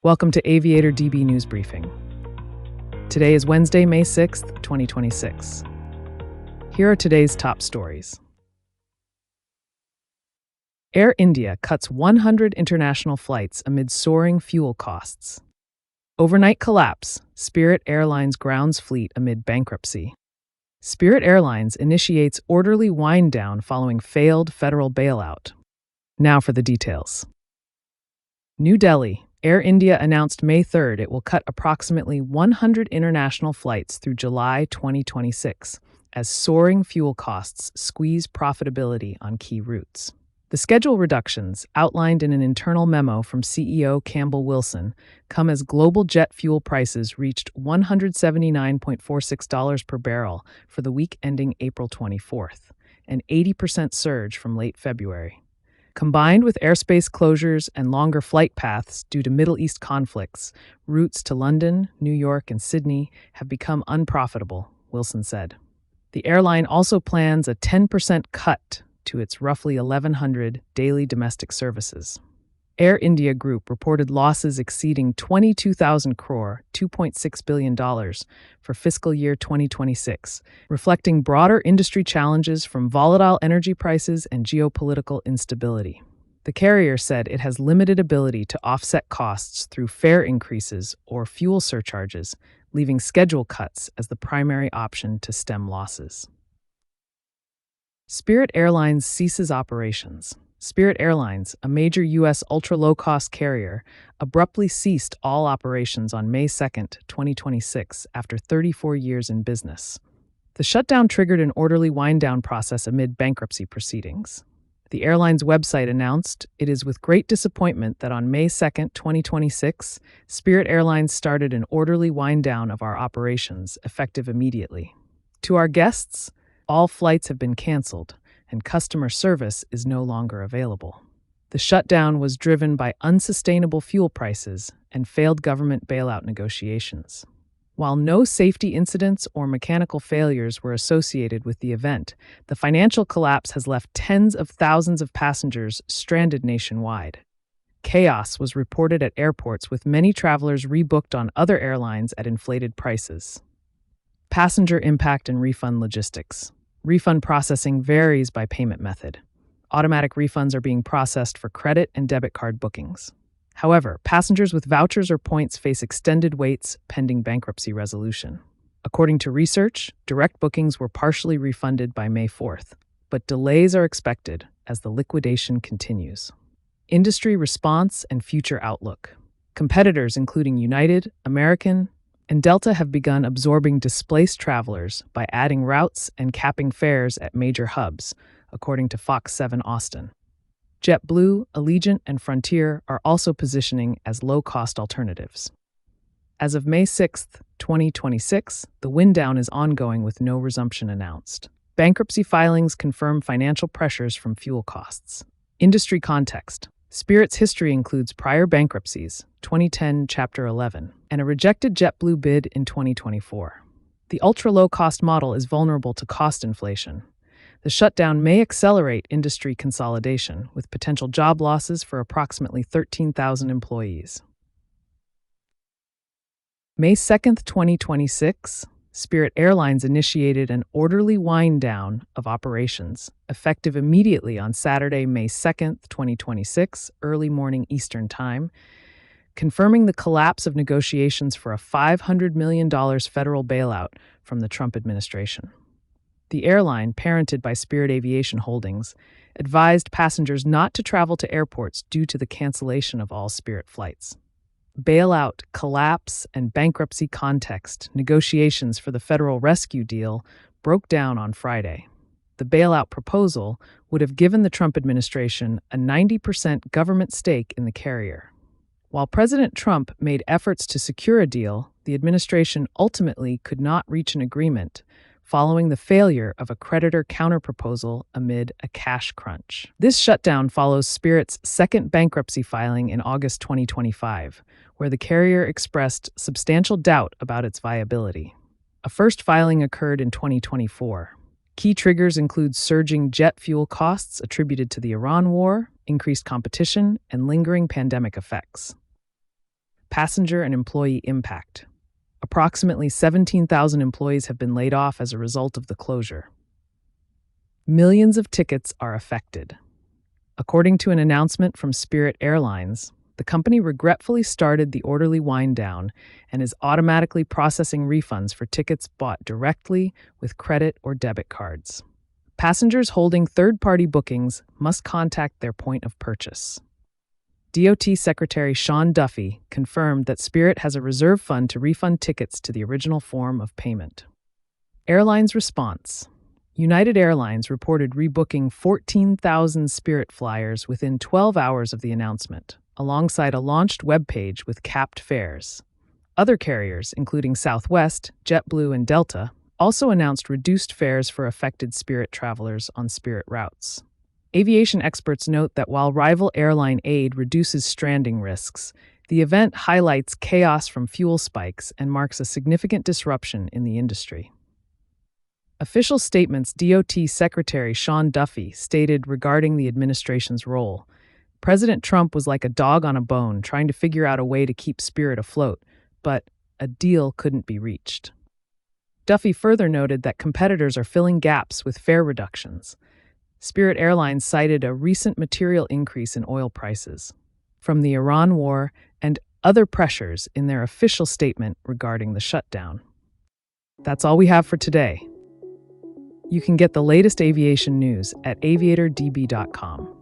Welcome to Aviator DB News Briefing. Today is Wednesday, May 6th, 2026. Here are today's top stories. Air India cuts 100 international flights amid soaring fuel costs. Overnight collapse, Spirit Airlines grounds fleet amid bankruptcy. Spirit Airlines initiates orderly wind-down following failed federal bailout. Now for the details. New Delhi. Air India announced May 3rd it will cut approximately 100 international flights through July 2026 as soaring fuel costs squeeze profitability on key routes. The schedule reductions, outlined in an internal memo from CEO Campbell Wilson, come as global jet fuel prices reached $179.46 per barrel for the week ending April 24th, an 80% surge from late February. Combined with airspace closures and longer flight paths due to Middle East conflicts, routes to London, New York, and Sydney have become unprofitable, Wilson said. The airline also plans a 10% cut to its roughly 1,100 daily domestic services. Air India Group reported losses exceeding 22,000 crore, $2.6 billion, for fiscal year 2026, reflecting broader industry challenges from volatile energy prices and geopolitical instability. The carrier said it has limited ability to offset costs through fare increases or fuel surcharges, leaving schedule cuts as the primary option to stem losses. Spirit Airlines ceases operations. Spirit Airlines, a major U.S. ultra-low-cost carrier, abruptly ceased all operations on May 2, 2026, after 34 years in business. The shutdown triggered an orderly wind-down process amid bankruptcy proceedings. The airline's website announced it is with great disappointment that on May 2, 2026, Spirit Airlines started an orderly wind-down of our operations, effective immediately. To our guests, all flights have been canceled, and customer service is no longer available. The shutdown was driven by unsustainable fuel prices and failed government bailout negotiations. While no safety incidents or mechanical failures were associated with the event, the financial collapse has left tens of thousands of passengers stranded nationwide. Chaos was reported at airports, with many travelers rebooked on other airlines at inflated prices. Passenger impact and refund logistics. Refund processing varies by payment method. Automatic refunds are being processed for credit and debit card bookings. However, passengers with vouchers or points face extended waits pending bankruptcy resolution. According to research, direct bookings were partially refunded by May 4th, but delays are expected as the liquidation continues. Industry response and future outlook. Competitors including United, American, and Delta have begun absorbing displaced travelers by adding routes and capping fares at major hubs, according to Fox 7 Austin. JetBlue, Allegiant, and Frontier are also positioning as low-cost alternatives. As of May 6, 2026, the wind-down is ongoing with no resumption announced. Bankruptcy filings confirm financial pressures from fuel costs. Industry context. Spirit's history includes prior bankruptcies, 2010 Chapter 11, and a rejected JetBlue bid in 2024. The ultra-low-cost model is vulnerable to cost inflation. The shutdown may accelerate industry consolidation, with potential job losses for approximately 13,000 employees. May 2nd, 2026, Spirit Airlines initiated an orderly wind-down of operations, effective immediately on Saturday, May 2nd, 2026, early morning Eastern Time, confirming the collapse of negotiations for a $500 million federal bailout from the Trump administration. The airline, parented by Spirit Aviation Holdings, advised passengers not to travel to airports due to the cancellation of all Spirit flights. Bailout, collapse, and bankruptcy context, negotiations for the federal rescue deal broke down on Friday. The bailout proposal would have given the Trump administration a 90% government stake in the carrier. While President Trump made efforts to secure a deal, the administration ultimately could not reach an agreement, following the failure of a creditor counterproposal amid a cash crunch. This shutdown follows Spirit's second bankruptcy filing in August 2025, where the carrier expressed substantial doubt about its viability. A first filing occurred in 2024. Key triggers include surging jet fuel costs attributed to the Iran war, increased competition, and lingering pandemic effects. Passenger and employee impact. Approximately 17,000 employees have been laid off as a result of the closure. Millions of tickets are affected. According to an announcement from Spirit Airlines, the company regretfully started the orderly wind down and is automatically processing refunds for tickets bought directly with credit or debit cards. Passengers holding third-party bookings must contact their point of purchase. DOT Secretary Sean Duffy confirmed that Spirit has a reserve fund to refund tickets to the original form of payment. Airlines response. United Airlines reported rebooking 14,000 Spirit flyers within 12 hours of the announcement, alongside a launched webpage with capped fares. Other carriers, including Southwest, JetBlue, and Delta, also announced reduced fares for affected Spirit travelers on Spirit routes. Aviation experts note that while rival airline aid reduces stranding risks, the event highlights chaos from fuel spikes and marks a significant disruption in the industry. Official statements. DOT Secretary Sean Duffy stated regarding the administration's role, President Trump was like a dog on a bone trying to figure out a way to keep Spirit afloat, but a deal couldn't be reached. Duffy further noted that competitors are filling gaps with fare reductions. Spirit Airlines cited a recent material increase in oil prices from the Iran war and other pressures in their official statement regarding the shutdown. That's all we have for today. You can get the latest aviation news at aviatordb.com.